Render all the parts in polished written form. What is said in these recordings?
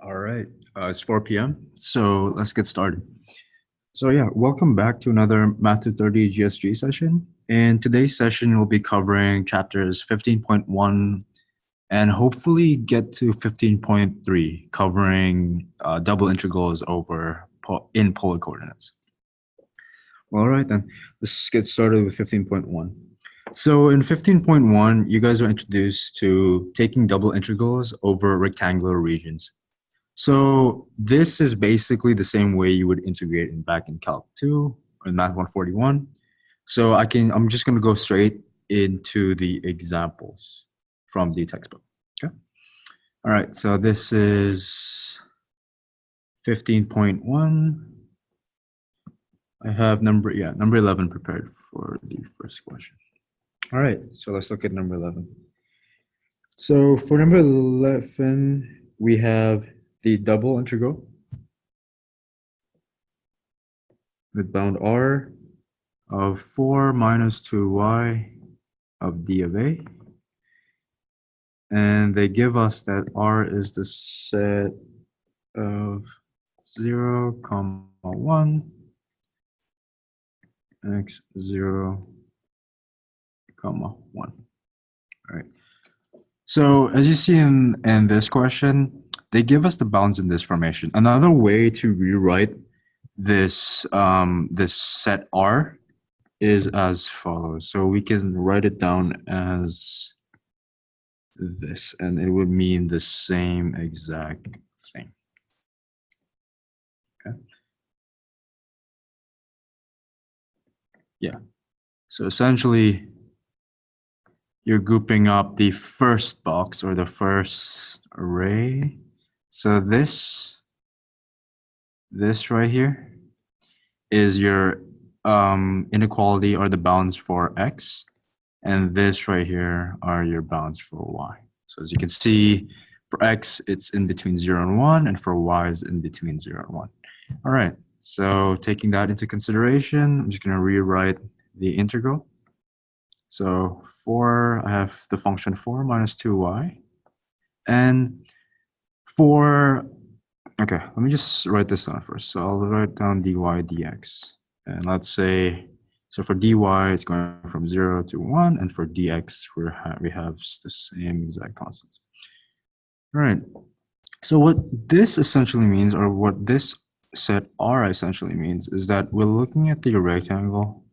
All right, it's 4 p.m. So let's get started. So yeah, welcome back to another Math to 30 GSG session. In today's session, we'll be covering chapters 15.1 and hopefully get to 15.3, covering double integrals over in polar coordinates. All right, then let's get started with 15.1. So in 15.1, you guys are introduced to taking double integrals over rectangular regions. So this is basically the same way you would integrate back in Calc 2 or in Math 141. So I'm just going to go straight into the examples from the textbook. Okay. All right. So this is 15.1. I have number 11 prepared for the first question. All right. So let's look at number 11. So for number 11, we have the double integral with bound r of 4 minus 2y of d of a. And they give us that r is the set of 0, 1, x 0, 1. All right. So as you see in this question, they give us the bounds in this formation. Another way to rewrite this this set R is as follows. So we can write it down as this, and it would mean the same exact thing. Okay. Yeah. So essentially, you're grouping up the first box or the first array. So this right here is your inequality or the bounds for x, and this right here are your bounds for y. So as you can see, for x, it's in between 0 and 1, and for y is in between 0 and 1. All right, so taking that into consideration, I'm just going to rewrite the integral. So I have the function 4 minus 2y. And okay, let me just write this down first. So I'll write down dy dx. And let's say, so for dy, it's going from 0 to 1. And for dx, we have the same exact constants. All right. So what this essentially means, or what this set R essentially means, is that we're looking at the rectangle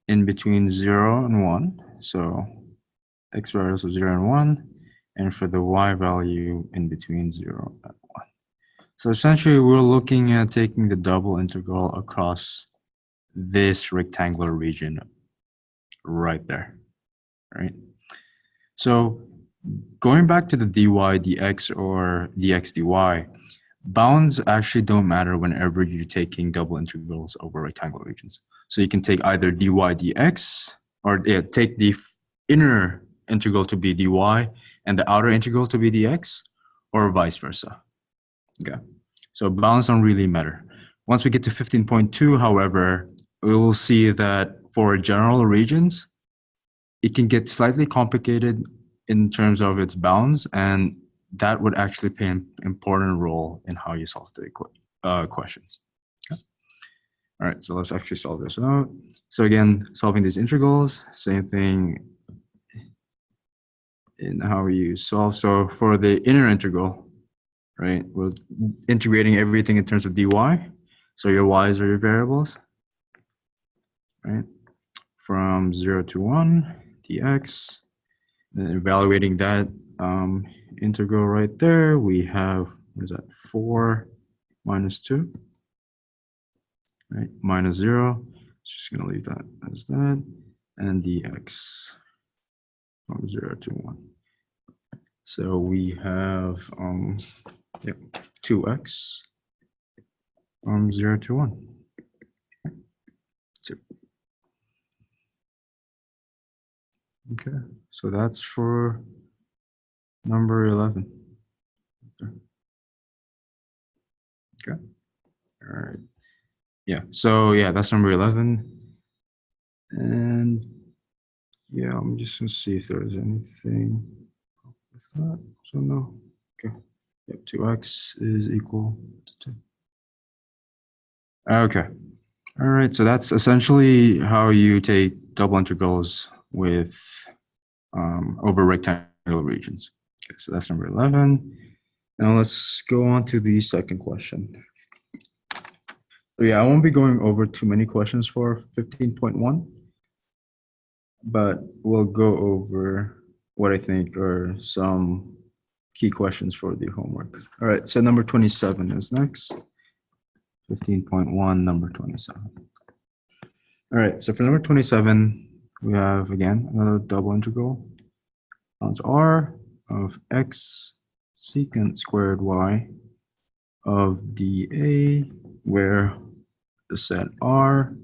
in between 0 and 1. So x values of 0 and 1. And for the y value in between 0 and 1. So essentially, we're looking at taking the double integral across this rectangular region right there, right? So going back to the dy dx or dx dy, bounds actually don't matter whenever you're taking double integrals over rectangular regions. So you can take either dy dx, or take the inner integral to be dy and the outer integral to be dx, or vice versa. Okay, so bounds don't really matter. Once we get to 15.2, however, we will see that for general regions, it can get slightly complicated in terms of its bounds, and that would actually play an important role in how you solve the questions. Okay. All right, so let's actually solve this out. So again, solving these integrals, same thing in how you solve. So for the inner integral, right, we're integrating everything in terms of dy. So your y's are your variables, right? From 0 to 1, dx. Then evaluating that integral right there, we have, what is that, 4 minus 2, right, minus 0. Just going to leave that as that, and dx from 0 to 1. So we have 2x from 0 to 1. Right. 2. Okay, so that's for number 11. Okay, all right. Yeah, so yeah, that's number 11. And yeah, I'm just gonna see if there's anything. with that. So no. Okay. Yep, 2x is equal to 2. Okay. All right. So that's essentially how you take double integrals with over rectangular regions. Okay, so that's number 11. Now let's go on to the second question. So yeah, I won't be going over too many questions for 15.1, but we'll go over what I think are some key questions for the homework. All right, so number 27 is next. 15.1, number 27. All right, so for number 27, we have, again, another double integral. Bounds r of x secant squared y of dA, where the set R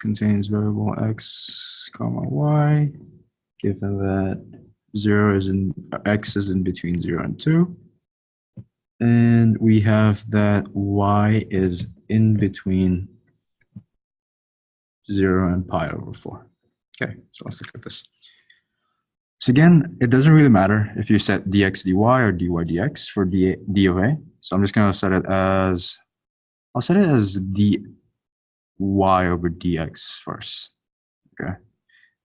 contains variable x comma y, given that x is in between 0 and 2. And we have that y is in between 0 and pi over 4. Okay, so let's look at this. So again, it doesn't really matter if you set dx dy or dy dx for d of a. So I'm just going to set it as, I'll set it as dy over dx first. Okay,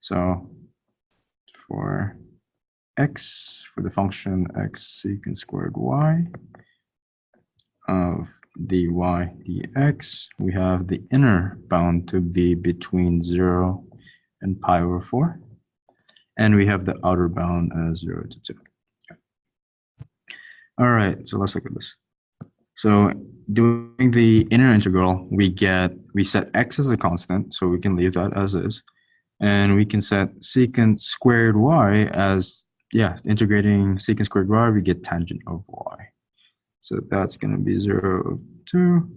so for x, for the function x secant squared y of dy dx, we have the inner bound to be between 0 and pi over 4. And we have the outer bound as 0 to 2. Okay. All right, so let's look at this. So doing the inner integral, we set x as a constant, so we can leave that as is. And we can set secant squared y as, integrating secant squared y, we get tangent of y. So that's going to be 0 of 2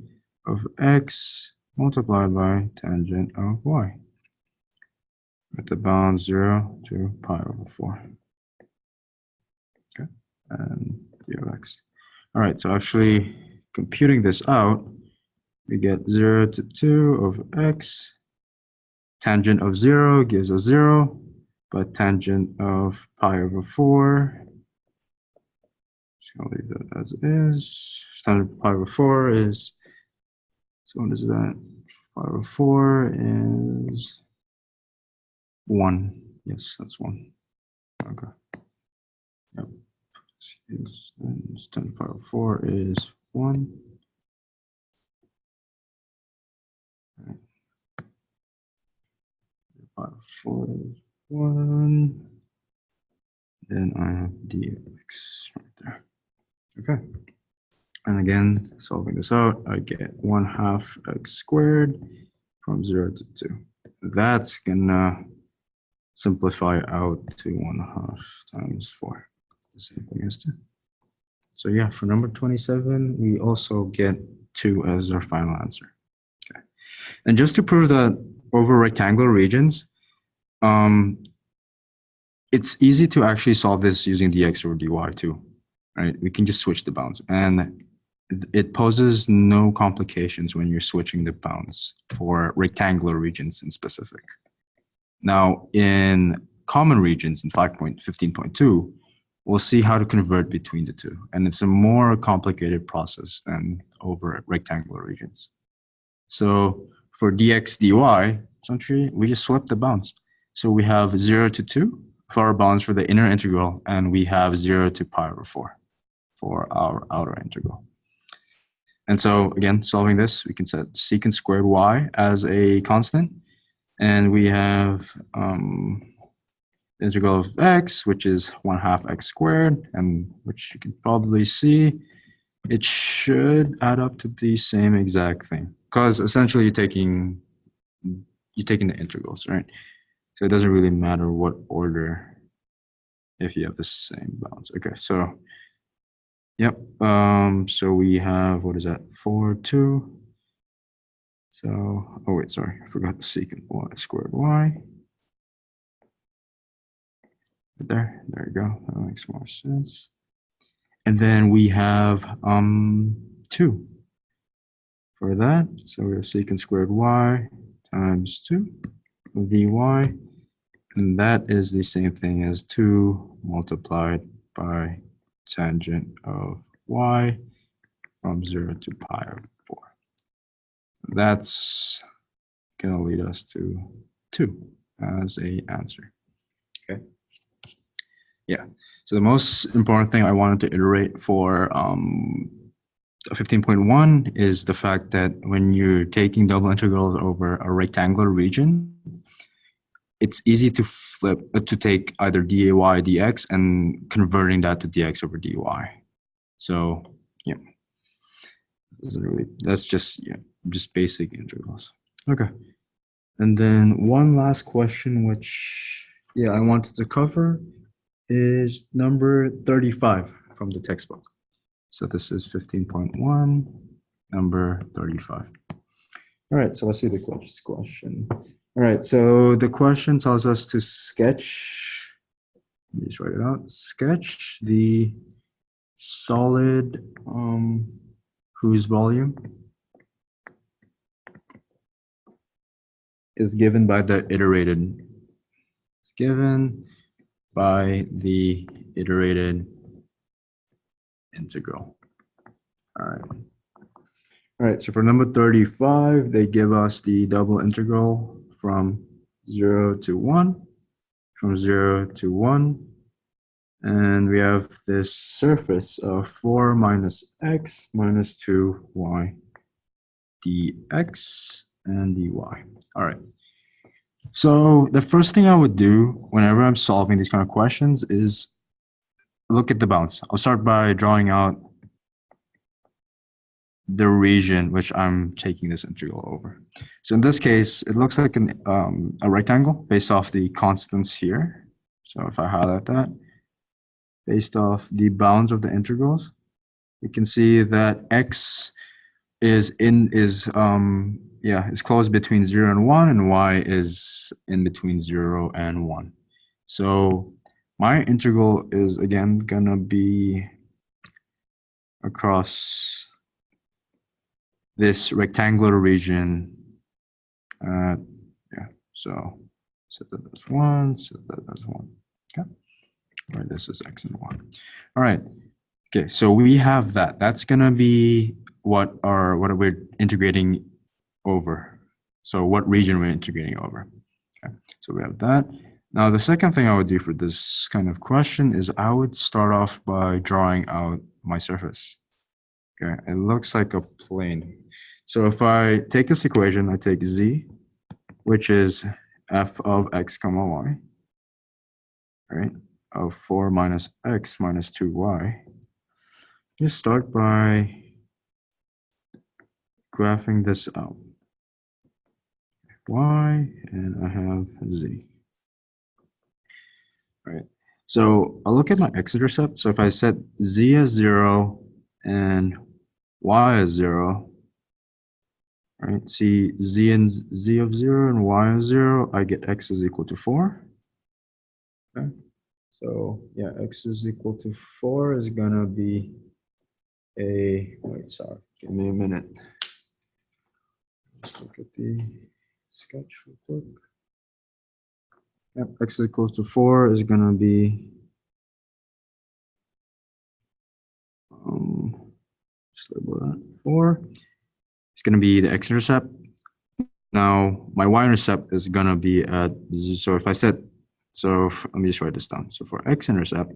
of x multiplied by tangent of y, with the bound 0 to pi over 4. Okay, and d of x. All right, so actually computing this out, we get 0 to 2 of x. Tangent of 0 gives us 0, but tangent of pi over 4, just gonna leave that as is. Tangent of pi over 4 is, so what is that? Pi over 4 is 1. Yes, that's 1. Okay. Yep. Tangent of pi over 4 is 1. Right. Pi over 4 is 1. Then I have dx right there. Okay. And again, solving this out, I get 1/2 x squared from 0 to 2. That's gonna simplify out to 1/2 times 4. The same thing as 2. So yeah, for number 27, we also get 2 as our final answer. Okay. And just to prove that over rectangular regions, it's easy to actually solve this using dx over dy too, right? We can just switch the bounds, and it poses no complications when you're switching the bounds for rectangular regions in specific. Now, in common regions in 15.2, we'll see how to convert between the two, and it's a more complicated process than over rectangular regions. So for dx dy, essentially, we just swap the bounds. So we have 0 to 2 for our bounds for the inner integral, and we have 0 to pi over 4 for our outer integral. And so again, solving this, we can set secant squared y as a constant, and we have the integral of x, which is 1/2 x squared, and which you can probably see, it should add up to the same exact thing, because essentially you're taking the integrals, right? So it doesn't really matter what order if you have the same bounds. Okay, so yep. So we have, what is that? 4, 2. So, oh wait, sorry, I forgot the secant y squared y. There you go. That makes more sense. And then we have 2 for that. So we have secant squared y times 2 dy, And that is the same thing as 2 multiplied by tangent of y from 0 to pi over 4. That's going to lead us to 2 as a answer. Okay. Yeah. So the most important thing I wanted to iterate for 15.1 is the fact that when you're taking double integrals over a rectangular region, it's easy to flip to take either dy dx and converting that to dx over dy. So yeah, that's just basic integrals. Okay, and then one last question, which I wanted to cover, is number 35 from the textbook. So this is 15.1, number 35. All right, so let's see the question. All right, so the question tells us to sketch, let me just write it out, sketch the solid whose volume is given by the iterated, integral. All right, so for number 35, they give us the double integral from 0 to 1, and we have this surface of 4 minus x minus 2y dx and dy. All right. So the first thing I would do whenever I'm solving these kind of questions is look at the bounds. I'll start by drawing out the region which I'm taking this integral over. So in this case, it looks like a rectangle based off the constants here. So if I highlight that, based off the bounds of the integrals, you can see that x is close between 0 and 1, and y is in between 0 and 1. So my integral is again gonna be across this rectangular region. So set that as 1, set that as 1. Okay. All right, this is x and y. All right. Okay, so we have that. That's gonna be what we're integrating over. So what region we're integrating over. Okay, so we have that. Now the second thing I would do for this kind of question is I would start off by drawing out my surface. Okay, it looks like a plane. So if I take this equation, I take z, which is f of x comma y, right, of 4 minus x minus 2y. Just start by graphing this out. Y, and I have z. All right. So I'll look at my x-intercept. So if I set z as 0 and y as 0, right? See z of 0 and y of 0, I get x is equal to 4. Okay. So yeah, x is equal to 4 is gonna be sorry, give me a minute. Let's look at the sketch real quick. Yep, x is equal to 4 is gonna be just label that 4. It's gonna be the x-intercept. Now my y-intercept is gonna be at, so if I set, let me just write this down. So for x-intercept,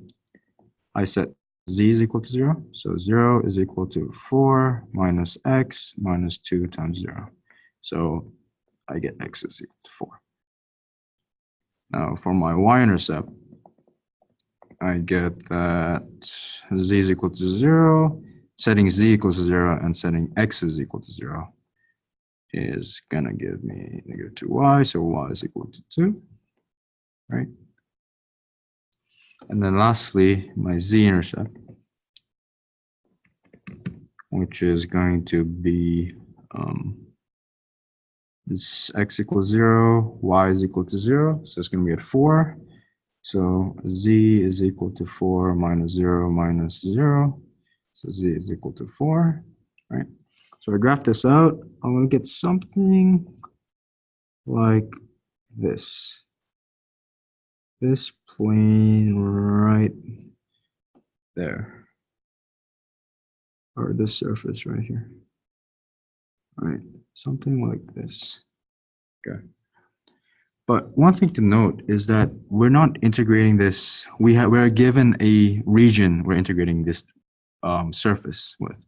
I set z is equal to 0. So 0 is equal to 4 minus x minus 2 times 0. So I get x is equal to 4. Now for my y-intercept, I get that z is equal to 0, setting z equals to 0 and setting x is equal to 0 is gonna give me negative 2y, so y is equal to 2, right? And then lastly, my z-intercept, which is going to be this x equals 0, y is equal to 0, so it's going to be at 4. So z is equal to 4 minus 0 minus 0, so z is equal to 4, right? So I graph this out, I'm going to get something like this. this plane right there, or this surface right here. All right, something like this. Okay. But one thing to note is that we're not integrating this. We're given a region we're integrating this surface with.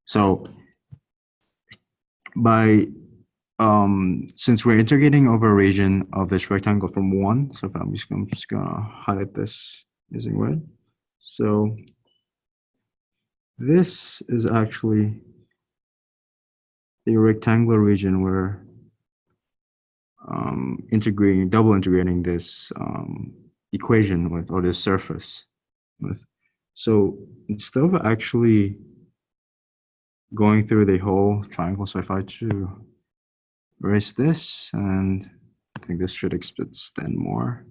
So by since we're integrating over a region of this rectangle from 1, so if I'm just gonna highlight this using red. So this is actually the rectangular region where double integrating this equation with, or this surface with. So instead of actually going through the whole triangle, so if I to erase this, and I think this should extend more.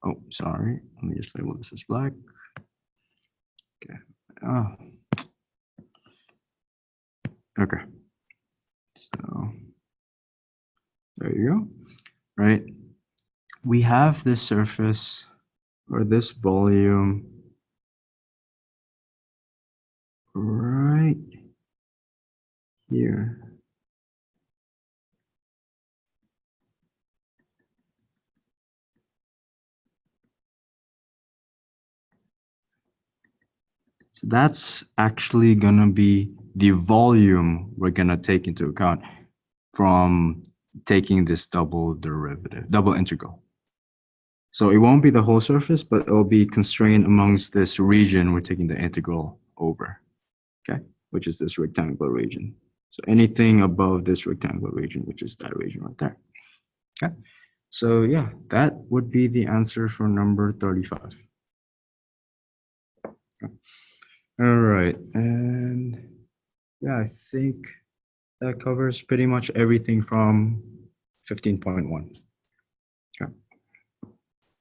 Oh, sorry. Let me just label this as black. Okay. Oh. Okay. So there you go. Right. We have this surface or this volume right here. So that's actually gonna be the volume we're gonna take into account from taking this double integral. So it won't be the whole surface, but it'll be constrained amongst this region we're taking the integral over, okay, which is this rectangular region. So anything above this rectangular region, which is that region right there, okay? So yeah, that would be the answer for number 35. Okay. All right, and yeah, I think that covers pretty much everything from 15.1. Okay.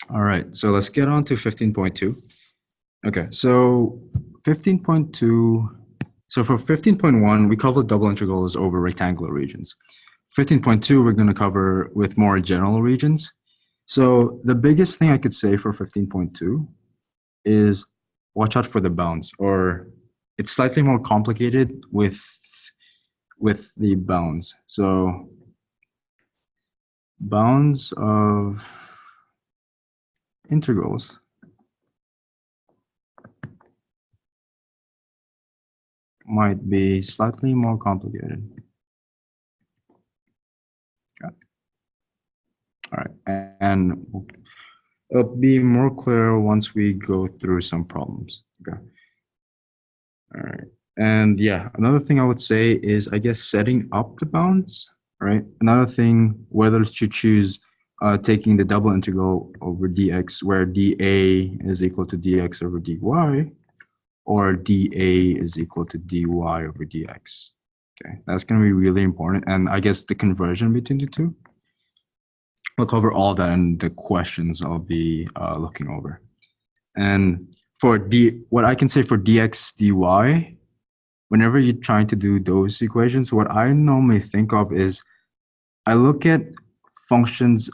All right, so let's get on to 15.2. Okay, so 15.2, so for 15.1, we covered double integrals over rectangular regions. 15.2, we're gonna cover with more general regions. So the biggest thing I could say for 15.2 is watch out for the bounds, or it's slightly more complicated with the bounds. So bounds of integrals might be slightly more complicated. Okay. All right, and it'll be more clear once we go through some problems. Okay. All right, and yeah, another thing I would say is, I guess, setting up the bounds. Right. Another thing, whether to choose taking the double integral over dx, where dA is equal to dx over dy, or dA is equal to dy over dx. Okay, that's going to be really important. And I guess the conversion between the two, we'll cover all that in the questions I'll be looking over. And for what I can say for dx dy, whenever you're trying to do those equations, what I normally think of is I look at functions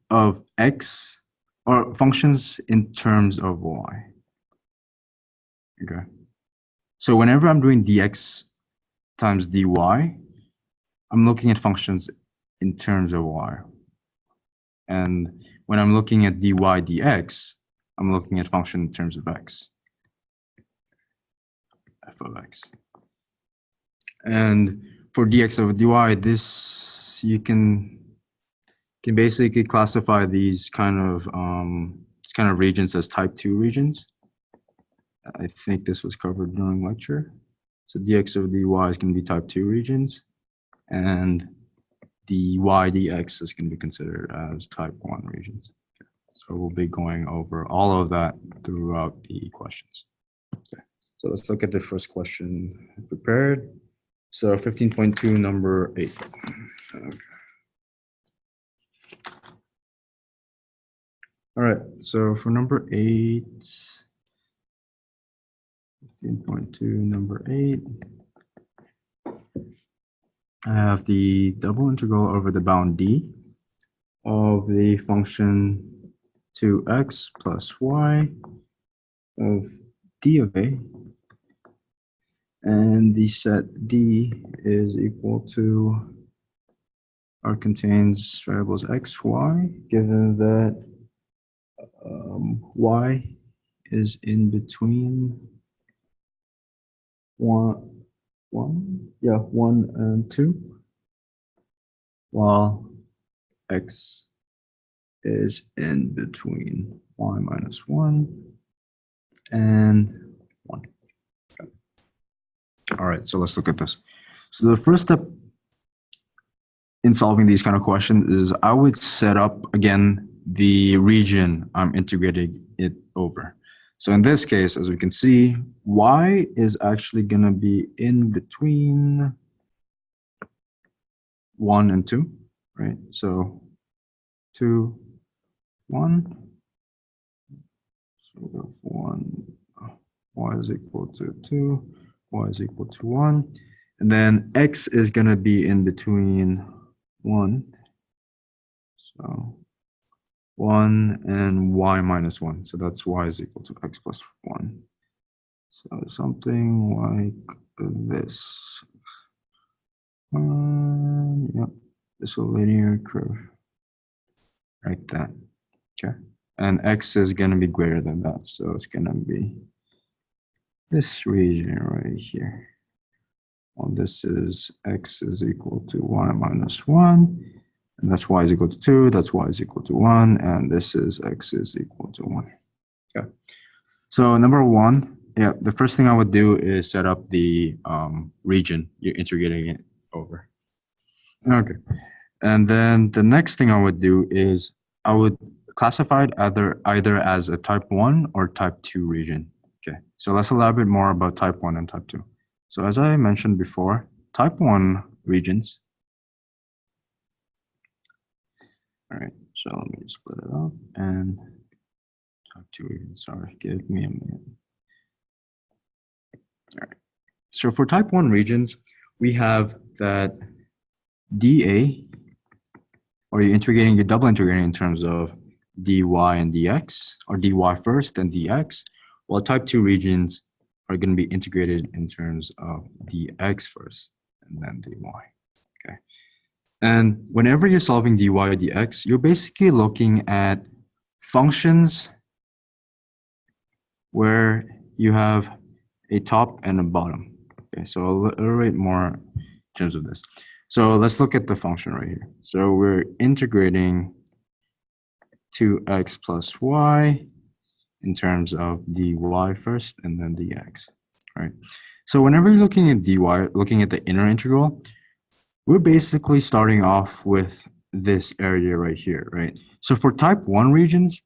of x, or functions in terms of y. Okay. So whenever I'm doing dx times dy, I'm looking at functions in terms of y. And when I'm looking at dy dx, I'm looking at function in terms of x, f of x. And for dx over dy, this, you can basically classify these kind of regions as type 2 regions. I think this was covered during lecture. So dx over dy is going to be type 2 regions, and dy dx is going to be considered as type 1 regions. So we'll be going over all of that throughout the questions. Okay. So let's look at the first question prepared. So 15.2, number 8. Okay. All right, so for number 8, 15.2, number 8, I have the double integral over the bound d of the function 2x plus y of d of a, and the set D is equal to, or contains variables x, y, given that y is in between 1 and 2, while x is in between y minus 1 and 1. Okay. All right, so let's look at this. So the first step in solving these kind of questions is I would set up, again, the region I'm integrating it over. So in this case, as we can see, y is actually going to be in between 1 and 2, right? So 2, 1. So we go for 1, y is equal to 2, y is equal to 1. And then x is going to be in between 1. So 1 and y minus 1. So that's y is equal to x plus 1. So something like this. Yep, it's a linear curve like that. Okay. And x is going to be greater than that. So it's going to be this region right here. Well, this is x is equal to y minus 1. And that's y is equal to 2, that's y is equal to 1, and this is x is equal to 1. Okay. So number 1, yeah, the first thing I would do is set up the region you're integrating it over. Okay. And then the next thing I would do is I would classify it either as a type 1 or type 2 region. Okay. So let's elaborate more about type 1 and type 2. So as I mentioned before, type 1 regions. All right, so let me split it up and type 2 regions. Sorry, give me a minute. All right. So for type 1 regions, we have that dA, or you're double integrating in terms of dy and dx, or dy first and dx, while type 2 regions are going to be integrated in terms of dx first and then dy. Okay. And whenever you're solving dy or dx, you're basically looking at functions where you have a top and a bottom. Okay, so I'll elaborate more in terms of this. So let's look at the function right here. So we're integrating 2x plus y in terms of dy first and then dx, right? So whenever you're looking at dy, looking at the inner integral, we're basically starting off with this area right here, right? So for type 1 regions,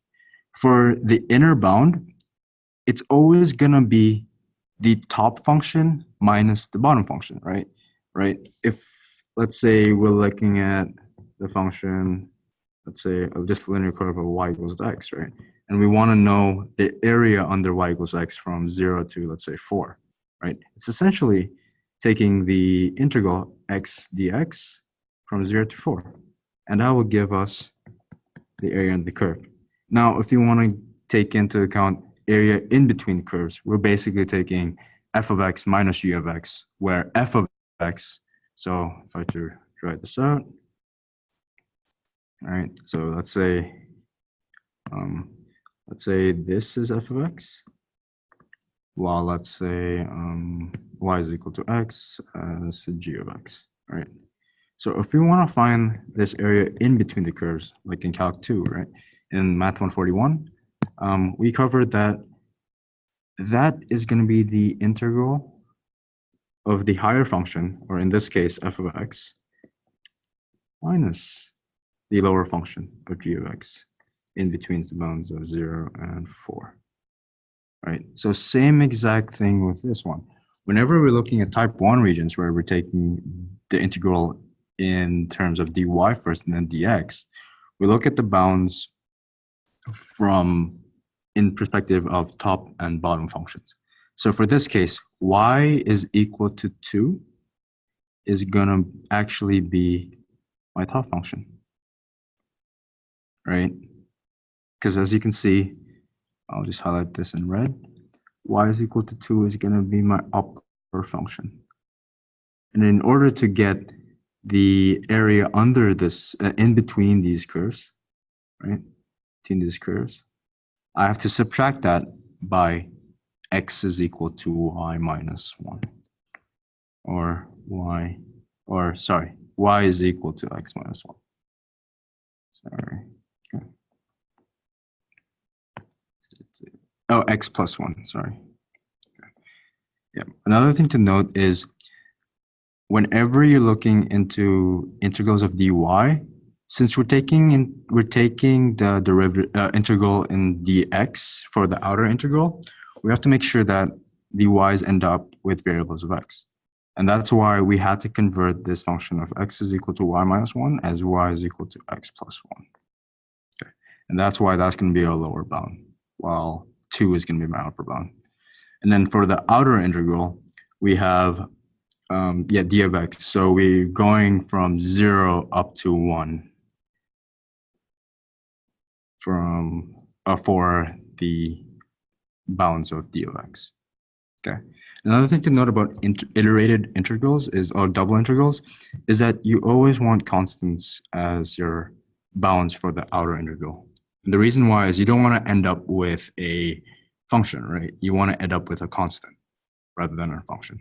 for the inner bound, it's always going to be the top function minus the bottom function, right? Right? If, let's say, we're looking at the function, let's say, just a linear curve of y equals x, right? And we want to know the area under y equals x from 0 to, let's say, 4, right? It's essentially taking the integral x dx from 0 to 4. And that will give us the area under the curve. Now, if you want to take into account area in between curves, we're basically taking f of x minus u of x, where f of x, so if I were to write this out, all right, so let's say this is f of x, while let's say y is equal to x as g of x, right? So if we want to find this area in between the curves, like in Calc 2, right, in Math 141, we covered that is going to be the integral of the higher function, or in this case, f of x, minus the lower function of g of x in between the bounds of 0 and 4. Right? So same exact thing with this one. Whenever we're looking at type 1 regions where we're taking the integral in terms of dy first and then dx, we look at the bounds from in perspective of top and bottom functions. So for this case, y is equal to 2 is going to actually be my top function, right? because as you can see, I'll just highlight this in red. Y is equal to 2 is going to be my upper function. And in order to get the area under this, in between these curves, right, between these curves, I have to subtract that by x is equal to y minus 1. Or y is equal to x minus 1. Sorry. Okay. Oh, x plus 1, sorry. Okay. Yeah. Another thing to note is whenever you're looking into integrals of dy, since we're taking the derivative integral in dx for the outer integral, we have to make sure that the y's end up with variables of x. And that's why we had to convert this function of x is equal to y minus 1 as y is equal to x plus 1. Okay. And that's why that's going to be our lower bound, while 2 is going to be my upper bound. And then for the outer integral, we have d of x. So we're going from 0 up to 1 for the bounds of d of x. Okay. Another thing to note about iterated integrals or double integrals is that you always want constants as your bounds for the outer integral. And the reason why is you don't want to end up with a function, right? You want to end up with a constant rather than a function.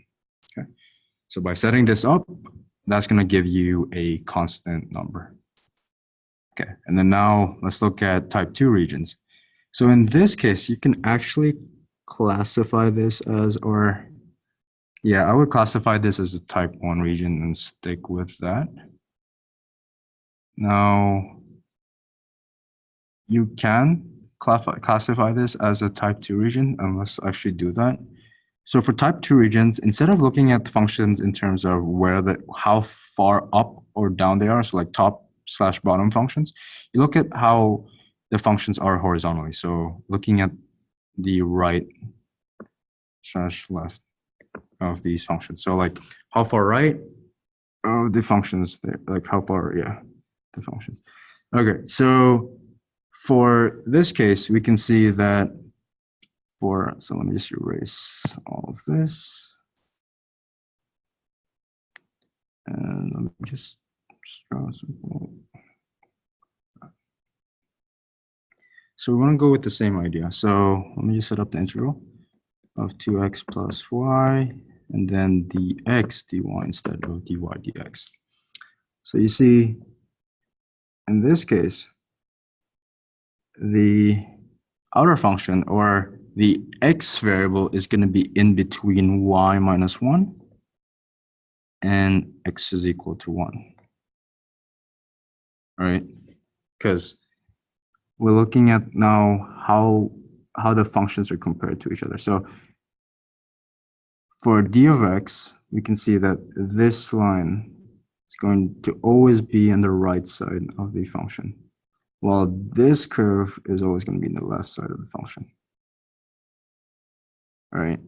Okay. So by setting this up, that's going to give you a constant number. Okay. And then now let's look at type 2 regions. So in this case, you can actually classify this as, I would classify this as a type 1 region and stick with that. Now, you can classify this as a type 2 region, and let's actually do that. So for type 2 regions, instead of looking at functions in terms of how far up or down they are, so like top/bottom functions, you look at how the functions are horizontally. So looking at the right/left of these functions. So like how far right of the functions, like how far, the functions. Okay, so for this case, we can see that so let me just erase all of this. And let me just draw simple. So we want to go with the same idea. So let me just set up the integral of 2x plus y, and then dx dy instead of dy dx. So you see, in this case, the outer function, or the x variable, is going to be in between y minus 1 and x is equal to 1. All right? Because we're looking at now how the functions are compared to each other. So for d of x, we can see that this line is going to always be on the right side of the function, while this curve is always going to be on the left side of the function. All right.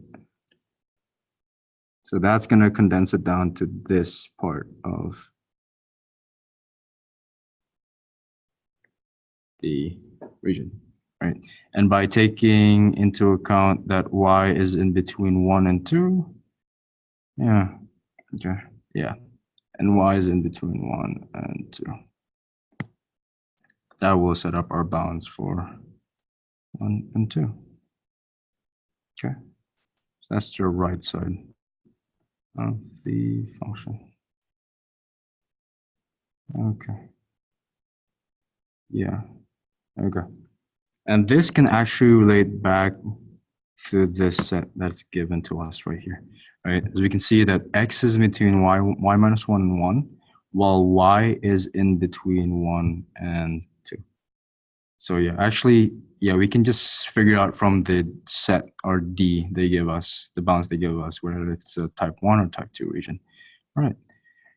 So that's going to condense it down to this part of the region, right? And by taking into account that y is in between 1 and 2, and y is in between 1 and 2. That will set up our bounds for 1 and 2. Okay, so that's the right side of the function. Okay. Yeah. Okay. And this can actually relate back to this set that's given to us right here, right? As we can see that x is between y minus 1 and 1, while y is in between 1 and 2. So we can just figure out from the set or D they give us, the bounds they give us, whether it's a type 1 or type 2 region. All right.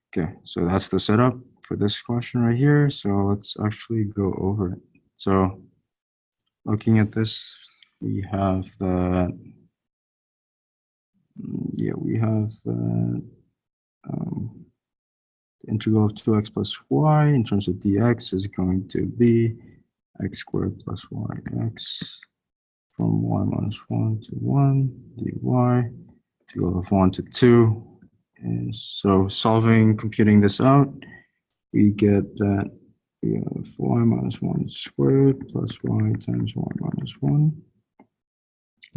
Okay, so that's the setup for this question right here. So let's actually go over it. So looking at this, we have the integral of 2x plus y in terms of dx is going to be x squared plus yx from y minus 1 to 1 dy to go of 1 to 2. And so computing this out, we get that we have y minus 1 squared plus y times y minus 1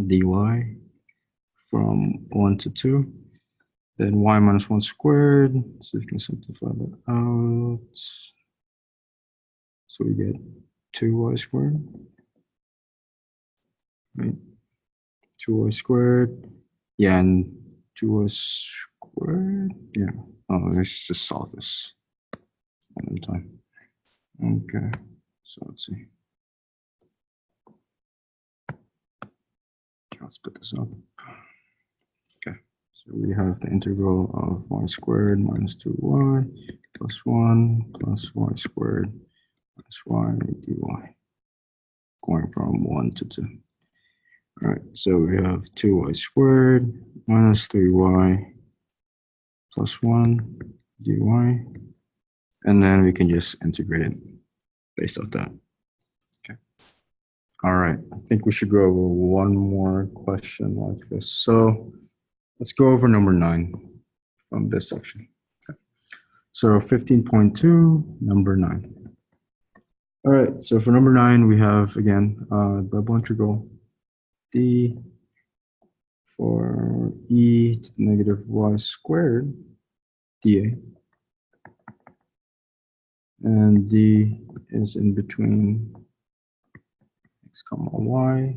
dy from 1 to 2. Then y minus 1 squared, so we can simplify that out. So we get 2y squared, right? 2y squared, yeah, and 2y squared, yeah. Oh, let's just solve this one time. Okay, so let's see. Okay, let's put this up. Okay, so we have the integral of y squared minus 2y plus 1 plus y squared minus y dy, going from 1 to 2. All right, so we have 2y squared minus 3y plus 1 dy, and then we can just integrate it based off that. Okay. All right, I think we should go over one more question like this. So let's go over number 9 from this section. Okay. So 15.2, number 9. All right, so for number 9, we have, again, double integral d for e to the negative y squared dA. And d is in between x comma y,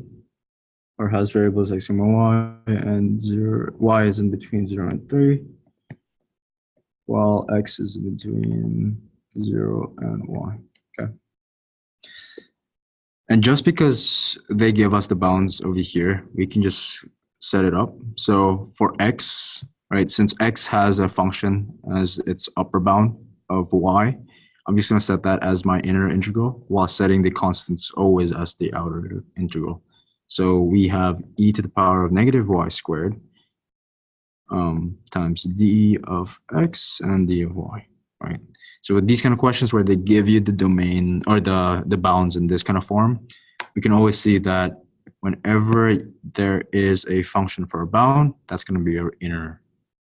or has variables x comma y, and 0, y is in between 0 and 3, while x is in between 0 and y. Okay. And just because they give us the bounds over here, we can just set it up. So for x, right, since x has a function as its upper bound of y, I'm just going to set that as my inner integral while setting the constants always as the outer integral. So we have e to the power of negative y squared times d of x and d of y, right? So with these kind of questions where they give you the domain or the bounds in this kind of form, we can always see that whenever there is a function for a bound, that's going to be our inner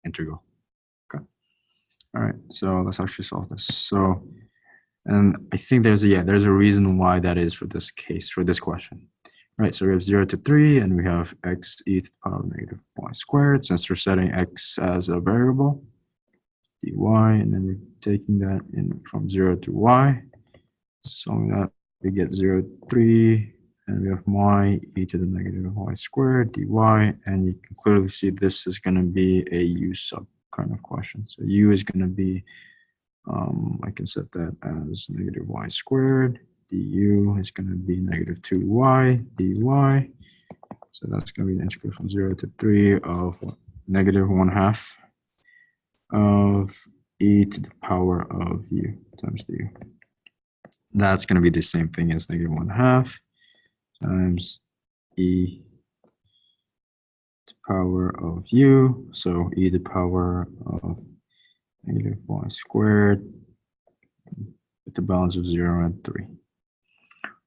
integral. Okay. All right. So let's actually solve this. So, and I think there's a reason why that is for this case, for this question. Right, so we have 0 to 3, and we have x e to the power of negative y squared. Since we're setting x as a variable, dy, and then we're taking that in from 0 to y. So that we get 0 to 3, and we have y e to the negative y squared dy, and you can clearly see this is going to be a u sub kind of question. So u is going to be, I can set that as negative y squared. Du is going to be negative 2y dy. So that's going to be the integral from 0 to 3 of negative 1/2 of e to the power of u times du. That's going to be the same thing as negative 1/2 times e to the power of u. So e to the power of negative y squared with the balance of 0 and 3.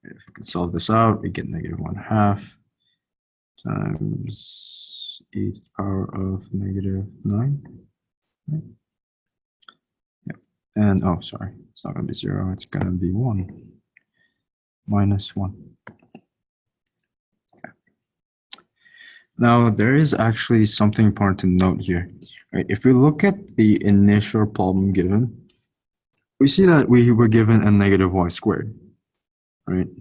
If we can solve this out, we get negative 1/2 times e to the power of negative 9. Right? Yep. And, oh, sorry, it's not going to be 0, it's going to be 1. Minus 1. Okay. Now, there is actually something important to note here. Right? If we look at the initial problem given, we see that we were given a negative y squared. Right.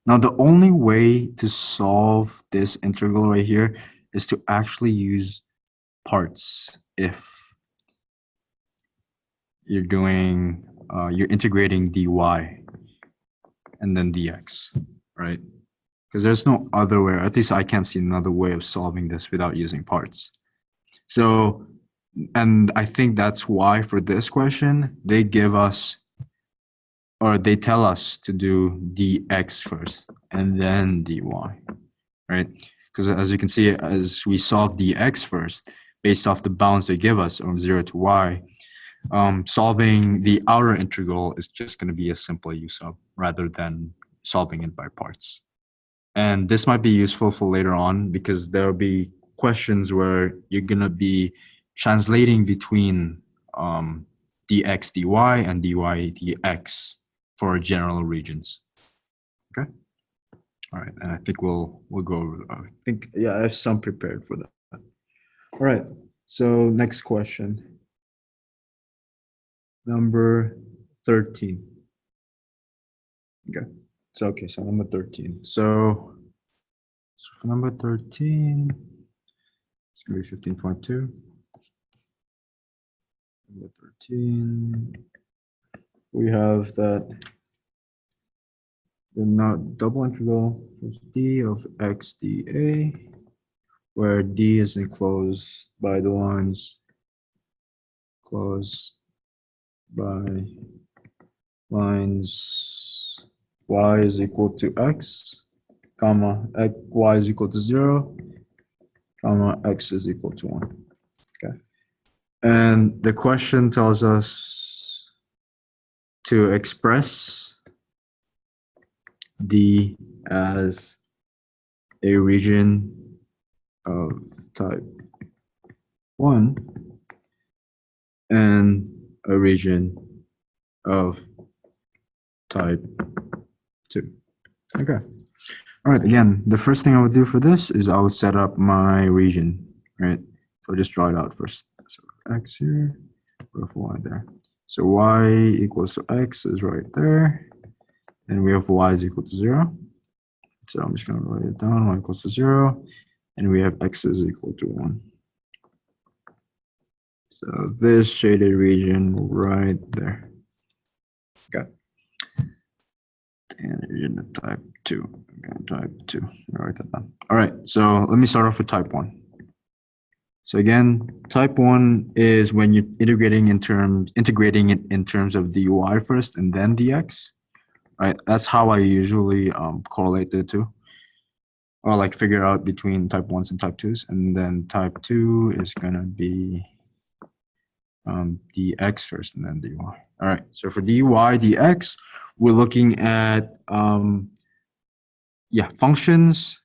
Now, the only way to solve this integral right here is to actually use parts if you're doing, you're integrating dy and then dx, right? Because there's no other way, or at least I can't see another way of solving this without using parts. So, and I think that's why for this question, they give us, or they tell us to do dx first and then dy, right? Because as you can see, as we solve dx first, based off the bounds they give us from 0 to y, solving the outer integral is just going to be a simple u sub rather than solving it by parts. And this might be useful for later on because there will be questions where you're going to be translating between dx dy and dy dx for general regions. Okay. All right, and I think we'll go over. I think I have some prepared for that. All right. So next question. Number 13. Okay. So number 13. So for number 13, it's gonna be 15.2. Number 13. We have that the double integral of d of x dA, where d is enclosed by the lines closed by lines y is equal to x, comma, y is equal to 0, comma, x is equal to 1. Okay. And the question tells us to express D as a region of type 1 and a region of type 2. Okay. All right, again, the first thing I would do for this is I would set up my region, right? So I'll just draw it out first. So x here, with y there. So y equals to x is right there. And we have y is equal to 0. So I'm just going to write it down, y equals to 0. And we have x is equal to 1. So this shaded region right there. Okay. And region of type 2. Okay, type 2. I'll write that down. All right, so let me start off with type 1. So again, type 1 is when you're integrating it in terms of dy first and then dx. Right, that's how I usually correlate the two, or like figure out between type 1s and type 2s. And then type 2 is gonna be dx first and then dy. All right, so for dy dx, we're looking at functions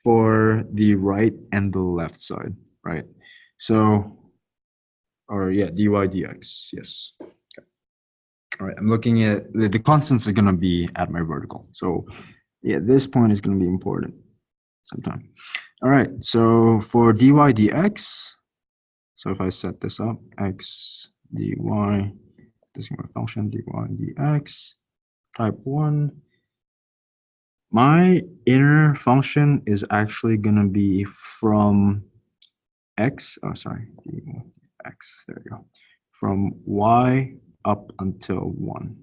for the right and the left side, right? So, dy dx, yes. All right, I'm looking at the constants is going to be at my vertical. So yeah, this point is going to be important sometime. All right, so for dy dx, so if I set this up, x dy, this is my function, dy dx, type 1, my inner function is actually going to be from x, x, there you go, from y up until 1,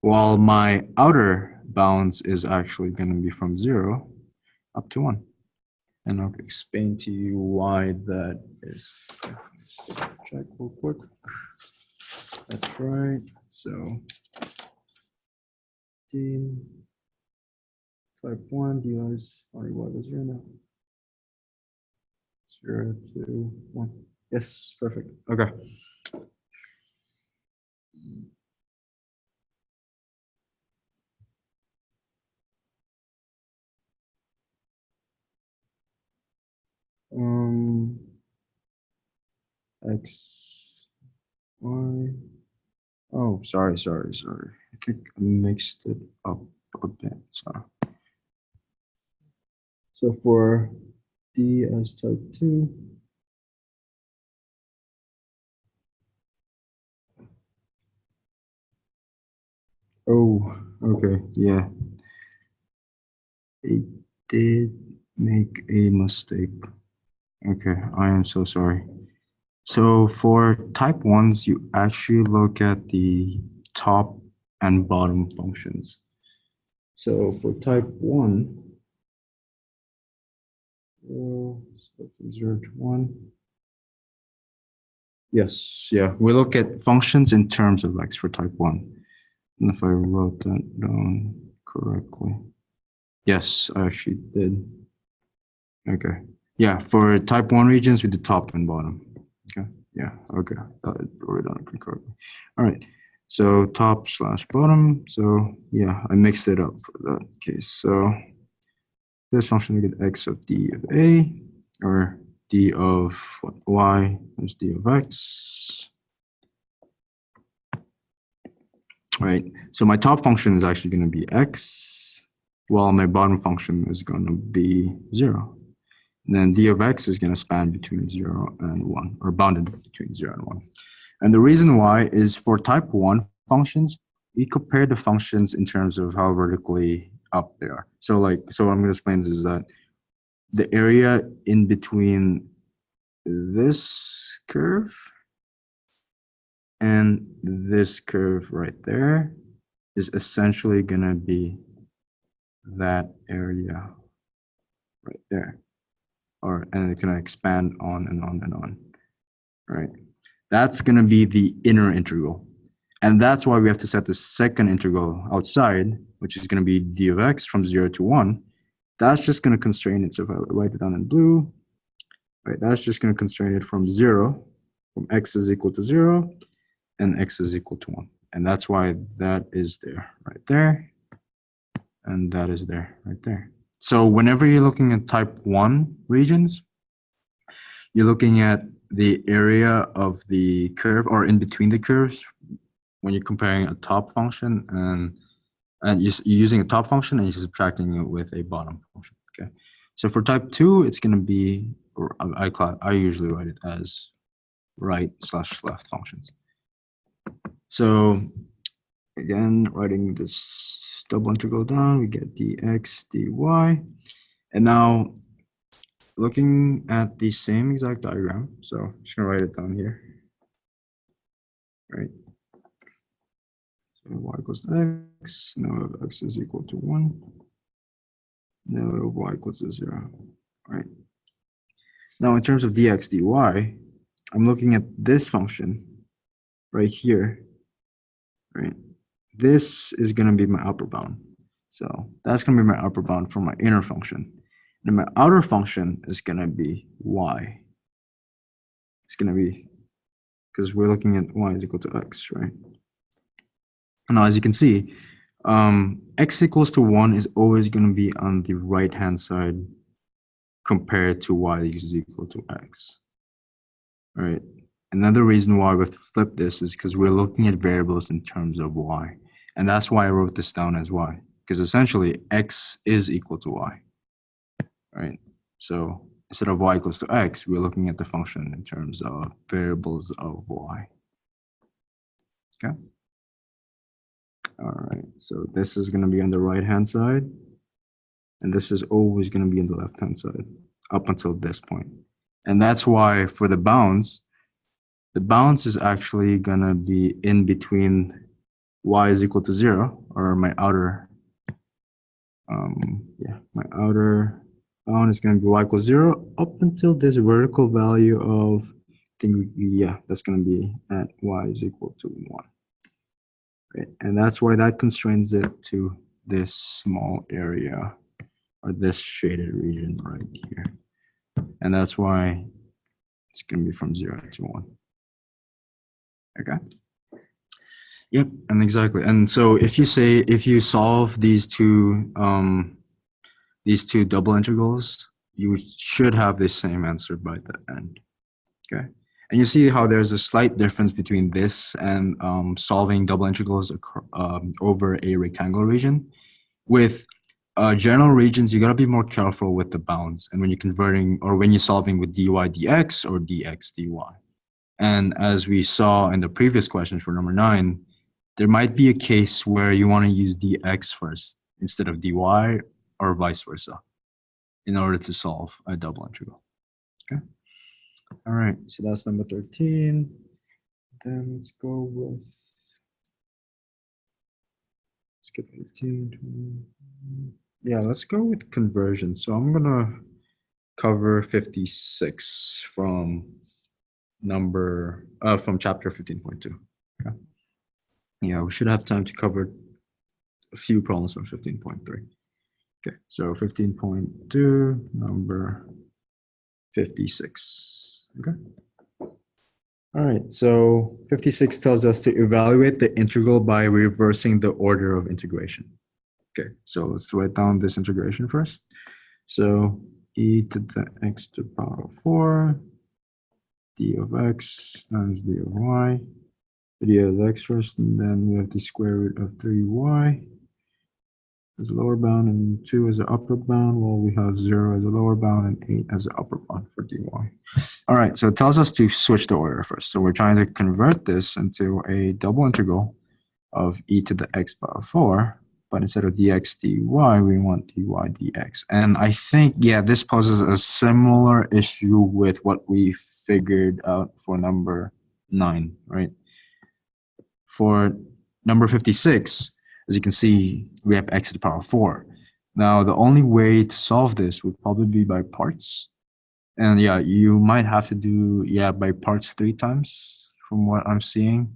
while my outer bounds is actually going to be from 0 up to 1. And I'll explain to you why that is. Check real quick. That's right. So, type 1, dy is y was 0 now. 0 to 1. Yes, perfect. Okay. X, Y. Oh, sorry. I think I mixed it up a bit. So for D as type 2, oh, okay, yeah. It did make a mistake. Okay, I am so sorry. So for type 1s, you actually look at the top and bottom functions. So for type 1, so from 0 to 1. Yes, yeah, we look at functions in terms of x for type 1. And if I wrote that down correctly. Yes, I actually did. Okay. Yeah, for type 1 regions, we do top and bottom. Okay. Yeah, okay. I wrote it down correctly. All right. So top slash bottom. So yeah, I mixed it up for that case. So this function we get x of d of a, or d of what, y is d of x. Right. So my top function is actually going to be x, while my bottom function is going to be 0. And then d of x is going to span between 0 and 1, or bounded between 0 and 1. And the reason why is for type 1 functions, we compare the functions in terms of how vertically up they are. So what I'm going to explain is that the area in between this curve and this curve right there is essentially going to be that area right there. And it can expand on and on and on, right? That's going to be the inner integral. And that's why we have to set the second integral outside, which is going to be d of x from 0 to 1. That's just going to constrain it. So if I write it down in blue, right, that's just going to constrain it from 0, from x is equal to 0, and x is equal to 1. And that's why that is there, right there. And that is there, right there. So whenever you're looking at type 1 regions, you're looking at the area of the curve, or in between the curves, when you're comparing a top function and you're using a top function and you're subtracting it with a bottom function. Okay. So for type 2, it's going to be, or I usually write it as right/left functions. So again, writing this double integral down, we get dx dy. And now looking at the same exact diagram, so I'm just going to write it down here, right? So y equals to x, now of x is equal to 1, now of y equals to 0, right? Now in terms of dx dy, I'm looking at this function right here, right? This is going to be my upper bound. So that's going to be my upper bound for my inner function. And my outer function is going to be y. It's going to be, because we're looking at y is equal to x, right? Now, as you can see, x equals to 1 is always going to be on the right-hand side compared to y is equal to x, right? Another reason why we have to flip this is because we're looking at variables in terms of y. And that's why I wrote this down as y, because essentially x is equal to y, right? So instead of y equals to x, we're looking at the function in terms of variables of y. Okay. All right, so this is going to be on the right-hand side, and this is always going to be on the left-hand side up until this point. And that's why for the bounds is actually going to be in between y is equal to 0, or my outer, my outer bound is going to be y equals 0 up until this vertical value of, that's going to be at y is equal to 1. Right? And that's why that constrains it to this small area, or this shaded region right here. And that's why it's going to be from 0 to 1. Okay. Yep, and exactly. And so if you solve these two double integrals, you should have the same answer by the end. Okay. And you see how there's a slight difference between this and solving double integrals over a rectangular region. With general regions, you got to be more careful with the bounds, and when you're converting, or when you're solving with dy dx or dx dy. And as we saw in the previous questions for number 9, there might be a case where you want to use dx first instead of dy, or vice versa, in order to solve a double integral. Okay. All right, so that's number 13. Then let's go with, skip 18. 20. Yeah, let's go with conversion. So I'm gonna cover 56 from chapter 15.2. Okay. Yeah, we should have time to cover a few problems from 15.3. Okay, so 15.2, number 56. Okay. All right, so 56 tells us to evaluate the integral by reversing the order of integration. Okay, so let's write down this integration first. So e to the x to the power of 4, d of x times d of y, d of x first, and then we have the square root of 3y as a lower bound and 2 as an upper bound, while we have 0 as a lower bound and 8 as an upper bound for dy. All right, so it tells us to switch the order first. So we're trying to convert this into a double integral of e to the x power 4, but instead of dx dy, we want dy dx. And I think, yeah, this poses a similar issue with what we figured out for number 9, right? For number 56, as you can see, we have x to the power of 4. Now, the only way to solve this would probably be by parts. And yeah, you might have to do, yeah, by parts 3 times from what I'm seeing.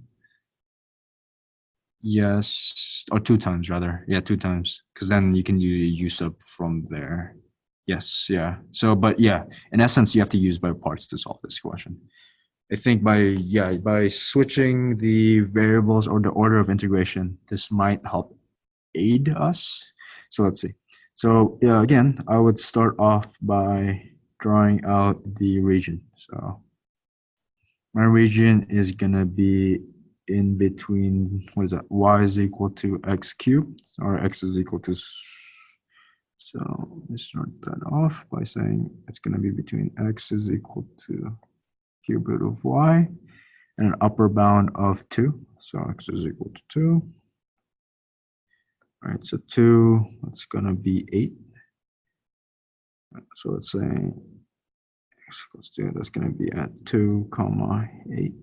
Yes, or 2 times rather. Yeah, 2 times. Because then you can use up from there. Yes, yeah. So, but yeah, in essence, you have to use by parts to solve this question. I think by switching the variables or the order of integration, this might help aid us. So let's see. So yeah, again, I would start off by drawing out the region. So my region is gonna be in between, what is that? Y is equal to x cubed, or x is equal to, so let's start that off by saying it's gonna be between x is equal to cube root of y and an upper bound of 2. So x is equal to 2. All right, so 2, that's gonna be 8. So let's say x equals 2, that's gonna be at 2 comma 8.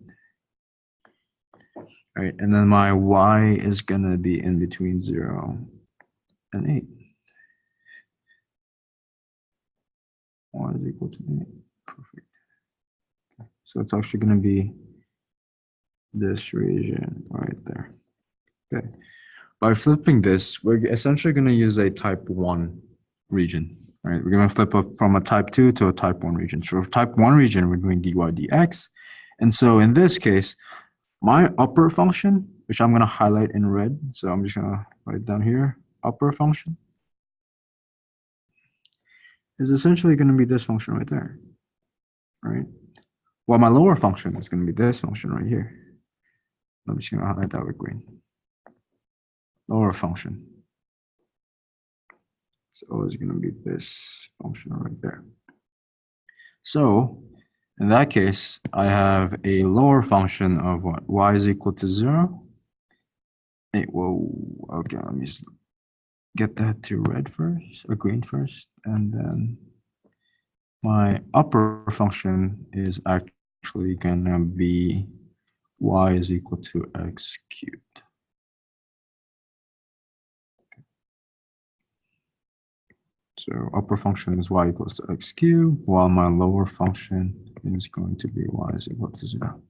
All right, and then my y is gonna be in between 0 and 8. Y is equal to 8. Perfect. Okay. So it's actually gonna be this region right there. Okay. By flipping this, we're essentially gonna use a type 1 region. Right, we're going to flip up from a type 2 to a type 1 region. So for type 1 region, we're doing dy dx. And so in this case, my upper function, which I'm going to highlight in red, so I'm just going to write down here, upper function, is essentially going to be this function right there, right? While my lower function is going to be this function right here. I'm just going to highlight that with green. Lower function. It's always going to be this function right there. So in that case, I have a lower function of what? Y is equal to 0. Hey, whoa, okay, let me just get that to red first, or green first, and then my upper function is actually gonna be y is equal to x cubed. So upper function is y equals to x cubed, while my lower function is going to be y is equal to 0.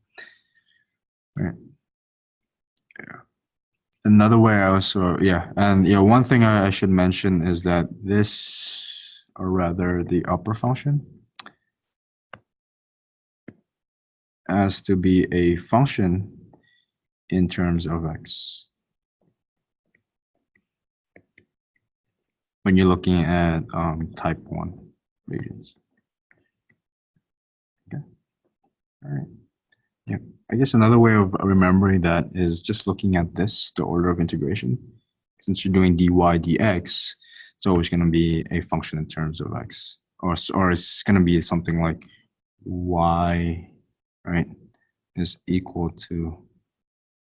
Right. Yeah. Another way I also, yeah, and yeah, one thing I should mention is that this, or rather the upper function, has to be a function in terms of x. When you're looking at type 1 regions. Okay, all right. Yeah, I guess another way of remembering that is just looking at this, the order of integration. Since you're doing dy dx, it's always going to be a function in terms of x, or it's going to be something like y, right, is equal to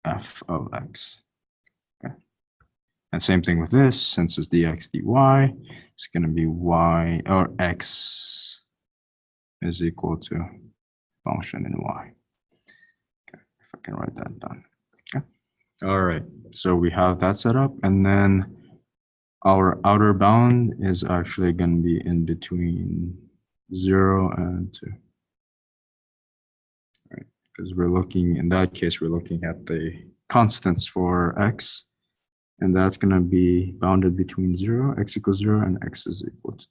f of x. Okay, and same thing with this. Since it's dx dy, it's going to be y, or x is equal to function in y. I can write that down. Okay. All right. So we have that set up, and then our outer bound is actually going to be in between 0 and 2. Right. Because we're looking, in that case, we're looking at the constants for x, and that's going to be bounded between 0, x equals 0, and x is equal to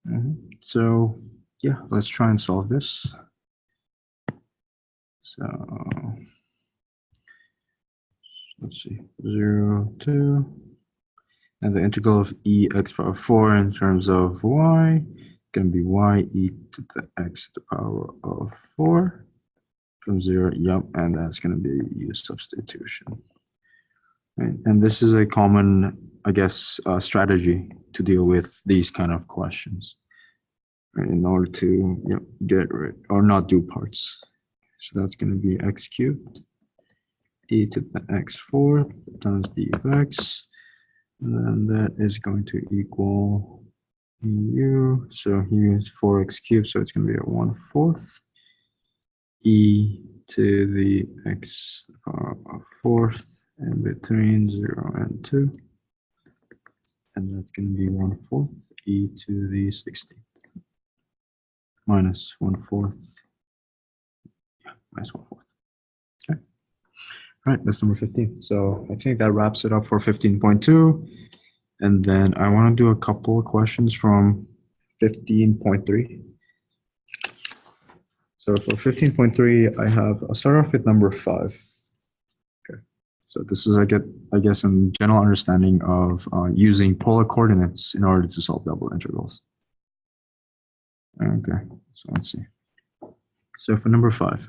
2. So yeah, let's try and solve this. So let's see, 0, 2. And the integral of e x power 4 in terms of y can be y e to the x to the power of 4 from 0. Yep, and that's going to be u substitution. Right? And this is a common, I guess, strategy to deal with these kind of questions, right? In order to get rid or not do parts. So that's going to be x cubed e to the x fourth times d of x. And then that is going to equal u. So here is 4x cubed, so it's going to be a 1/4 e to the x power of 4th in between 0 and 2. And that's going to be 1/4 e to the 16th minus 1/4. Yeah, minus 1/4. Okay. All right, that's number 15. So I think that wraps it up for 15.2. And then I want to do a couple of questions from 15.3. So for 15.3, I'll start off with number 5. Okay. So this is, I guess, a general understanding of using polar coordinates in order to solve double integrals. Okay, so let's see. So for number 5,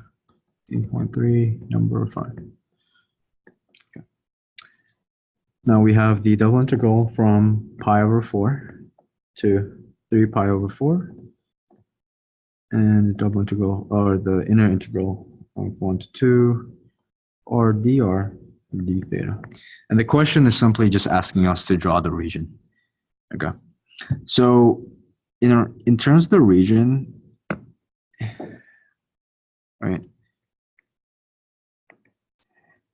15.3, number 5. Okay. Now we have the double integral from pi over 4 to 3 pi over 4. And the double integral, or the inner integral of 1 to 2, or dr d theta. And the question is simply just asking us to draw the region. Okay. So in terms of the region, right,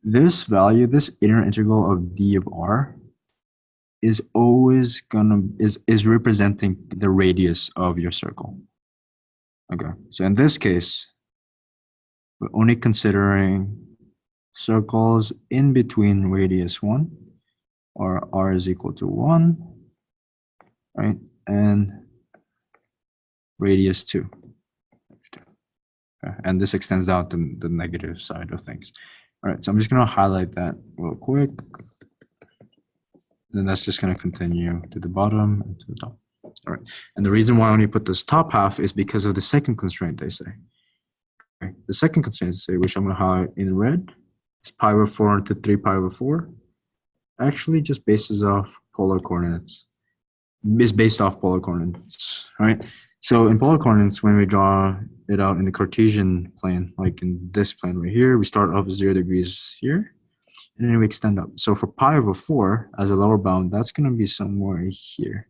this value, this inner integral of d of r is always is representing the radius of your circle. Okay, so in this case, we're only considering circles in between radius 1, or r is equal to 1, right, and radius 2. Okay. And this extends out to the negative side of things. All right, so I'm just going to highlight that real quick. Then that's just going to continue to the bottom and to the top. All right, and the reason why I only put this top half is because of the second constraint they say. Okay. The second constraint they say, which I'm going to highlight in red, is pi over 4 into 3 pi over 4. Actually just bases off polar coordinates. Is based off polar coordinates, right? So in polar coordinates, when we draw it out in the Cartesian plane, like in this plane right here, we start off 0 degrees here, and then we extend up. So for pi over 4 as a lower bound, that's going to be somewhere here,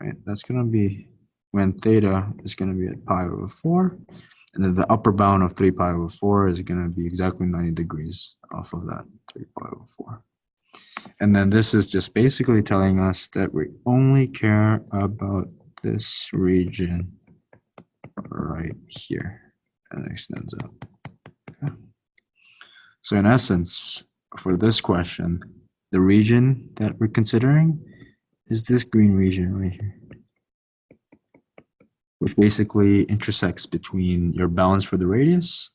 right? That's going to be when theta is going to be at pi over 4, and then the upper bound of 3 pi over 4 is going to be exactly 90 degrees off of that 3 pi over 4. And then this is just basically telling us that we only care about this region right here, and it extends up. Okay. So in essence, for this question, the region that we're considering is this green region right here, which basically intersects between your bounds for the radius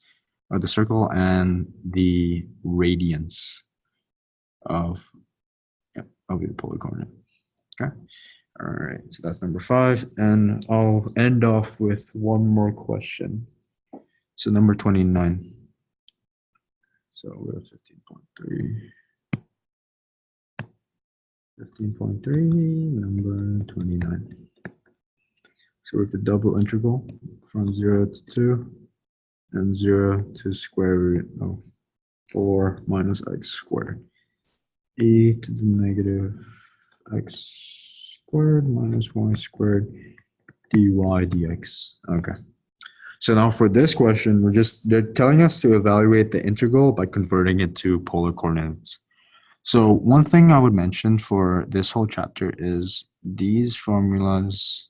of the circle and the radians of your polar coordinate. Okay. All right, so that's number 5, and I'll end off with one more question. So number 29. So we're at 15.3. 15.3, number 29. So we have the double integral from 0 to 2 and 0 to square root of 4 minus x squared. E to the negative x squared minus y squared dy dx. Okay. So now for this question, they're telling us to evaluate the integral by converting it to polar coordinates. So one thing I would mention for this whole chapter is these formulas,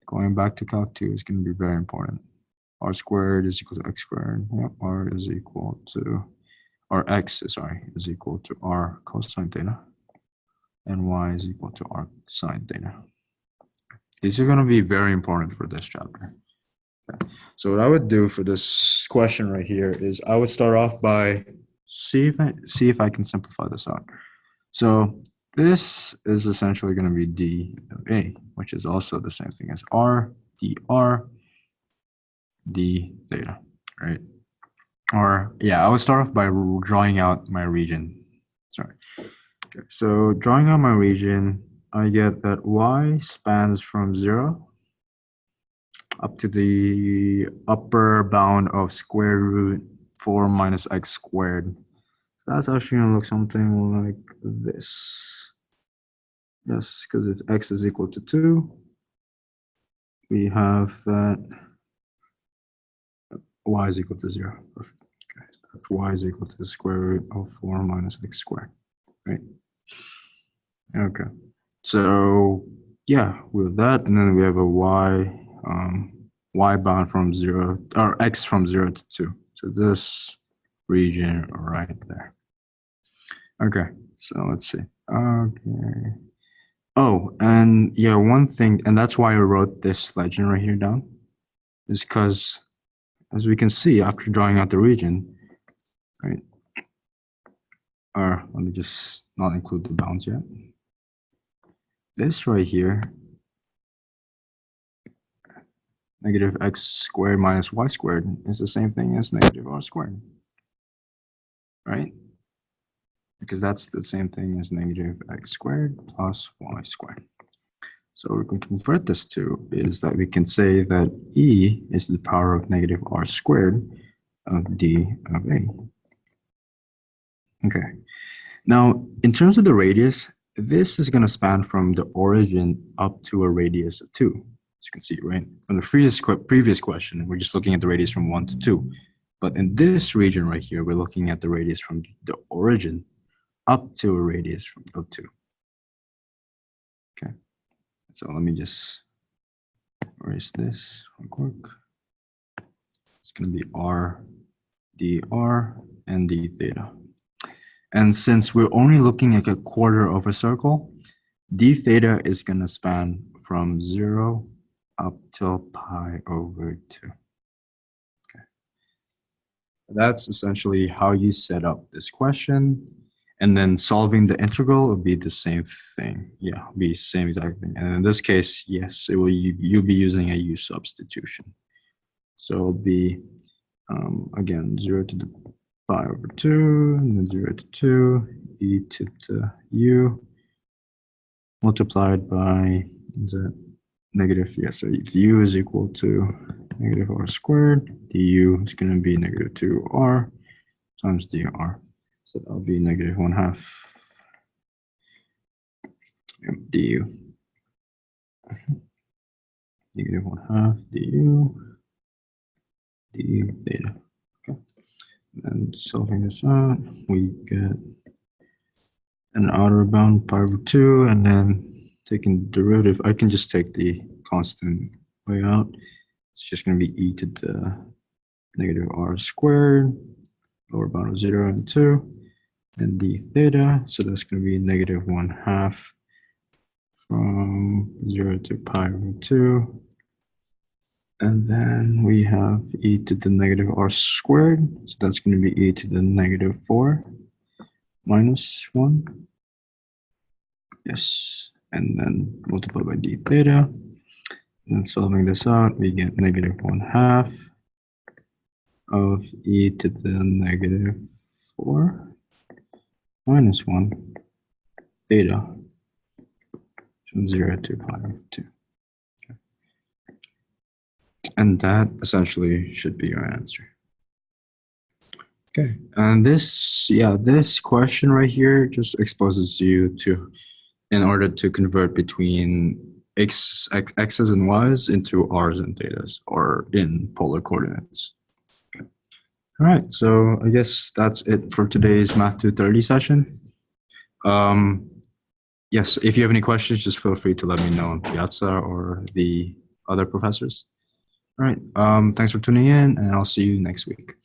going back to Calc 2, is going to be very important. R squared is equal to x squared. Yep, R is equal to, or x, sorry, is equal to r cosine theta. And y is equal to r sine theta. These are going to be very important for this chapter. Okay. So what I would do for this question right here is I would start off by see if I can simplify this out. So this is essentially going to be d of a, which is also the same thing as r dr d theta, right? Or yeah, I would start off by drawing out my region. Sorry. Okay. So drawing out my region, I get that y spans from 0 up to the upper bound of square root 4 minus x squared. So that's actually going to look something like this. Yes, because if x is equal to 2, we have that y is equal to 0. Perfect. Okay. That's y is equal to the square root of 4 minus x squared. Right? Okay. So yeah, with that, and then we have a y bound from 0, or x from 0 to 2. So this region right there. Okay, so let's see. Okay. Oh, and yeah, one thing, and that's why I wrote this legend right here down, is because, as we can see, after drawing out the region, right? Or let me just not include the bounds yet. This right here, negative x squared minus y squared, is the same thing as negative r squared, right? Because that's the same thing as negative x squared plus y squared. So what we can convert this to is that we can say that e is the power of negative r squared of d of a. Okay. Now, in terms of the radius, this is going to span from the origin up to a radius of 2. As you can see, right? From the previous question, we're just looking at the radius from 1 to 2. But in this region right here, we're looking at the radius from the origin up to a radius of 2. Okay. So let me just erase this real quick. It's going to be r dr and d theta. And since we're only looking at a quarter of a circle, d theta is going to span from 0 up till pi over 2. Okay. That's essentially how you set up this question. And then solving the integral would be the same thing. Yeah, be the same exact thing. And in this case, yes, it will. You'll be using a u substitution. So it'll be, again, 0 to the pi over 2, and then 0 to 2, e to the u, multiplied by the negative, yeah, so u is equal to negative r squared, du is going to be negative 2r times dr. So that'll be negative 1/2 du. Negative 1/2 du theta. Okay. And solving this out, we get an outer bound pi over 2, and then taking the derivative, I can just take the constant way out. It's just going to be e to the negative r squared, lower bound of 0 and 2, and d theta. So that's going to be negative 1/2 from 0 to pi over 2. And then we have e to the negative r squared. So that's going to be e to the negative 4 minus 1. Yes. And then multiply by d theta. And solving this out, we get negative 1/2 of e to the negative 4 minus 1 theta from 0 to pi over 2. Okay. And that essentially should be our answer. Okay, and this question right here just exposes you to, in order to convert between x's and y's into r's and thetas, or in polar coordinates. Okay. All right, so I guess that's it for today's Math 230 session. Yes, if you have any questions, just feel free to let me know on Piazza or the other professors. All right, thanks for tuning in, and I'll see you next week.